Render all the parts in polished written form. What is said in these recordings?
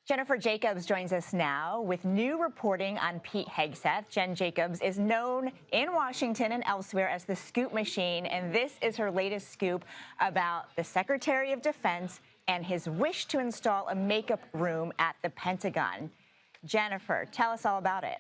Jennifer Jacobs joins us now with new reporting on Pete Hegseth. Jen Jacobs is known in Washington and elsewhere as the Scoop Machine, and this is her latest scoop about the Secretary of Defense and his wish to install a makeup room at the Pentagon. Jennifer, tell us all about it.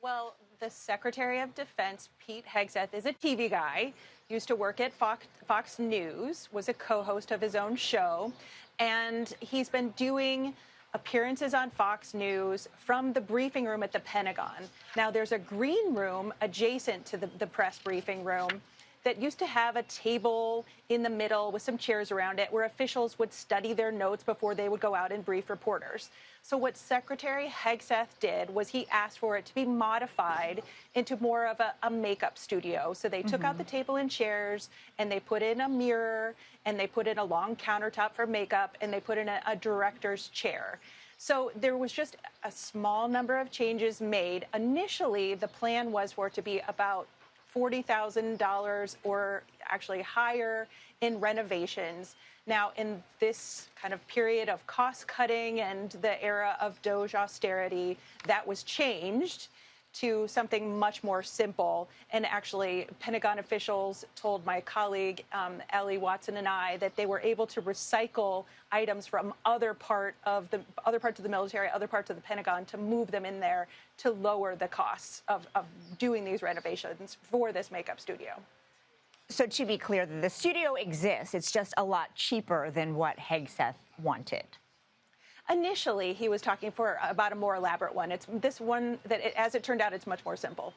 Well, the Secretary of Defense, Pete Hegseth, is a TV guy, used to work at Fox News, was a co-host of his own show, and he's been doing appearances on Fox News from the briefing room at the Pentagon. Now, there's a green room adjacent to the press briefing room that used to have a table in the middle with some chairs around it where officials would study their notes before they would go out and brief reporters. So what Secretary Hegseth did was he asked for it to be modified into more of a makeup studio. So they took out the table and chairs and they put in a mirror and they put in a long countertop for makeup and they put in a director's chair. So there was just a small number of changes made. Initially, the plan was for it to be about $40,000 or actually higher in renovations. Now, in this kind of period of cost cutting and the era of DOGE austerity, that was changed to something much more simple. And actually, Pentagon officials told my colleague, Ellie Watson, and I that they were able to recycle items from other parts of the military, other parts of the Pentagon, to move them in there to lower the costs of doing these renovations for this makeup studio. So to be clear, the studio exists. It's just a lot cheaper than what Hegseth wanted. Initially, he was talking for about a more elaborate one. It's this one that, as it turned out, it's much more simple.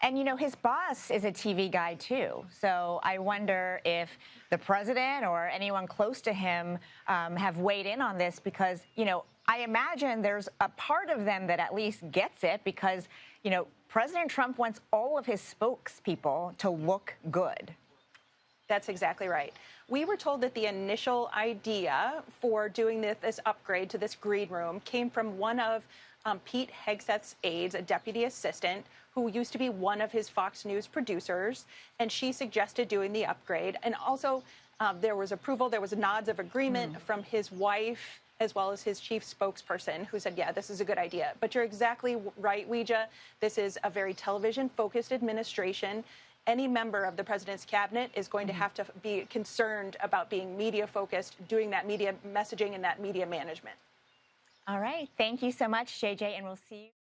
And, you know, his boss is a TV guy, too. So I wonder if the president or anyone close to him have weighed in on this because, you know, I imagine there's a part of them that at least gets it because, you know, President Trump wants all of his spokespeople to look good. That's exactly right. We were told that the initial idea for doing this upgrade to this green room came from one of Pete Hegseth's aides, a deputy assistant, who used to be one of his Fox News producers, and she suggested doing the upgrade. And also, there was approval, there was nods of agreement from his wife, as well as his chief spokesperson, who said, yeah, this is a good idea. But you're exactly right, Weija. This is a very television-focused administration. Any member of the president's cabinet is going to have to be concerned about being media-focused, doing that media messaging and that media management. All right. Thank you so much, JJ, and we'll see you.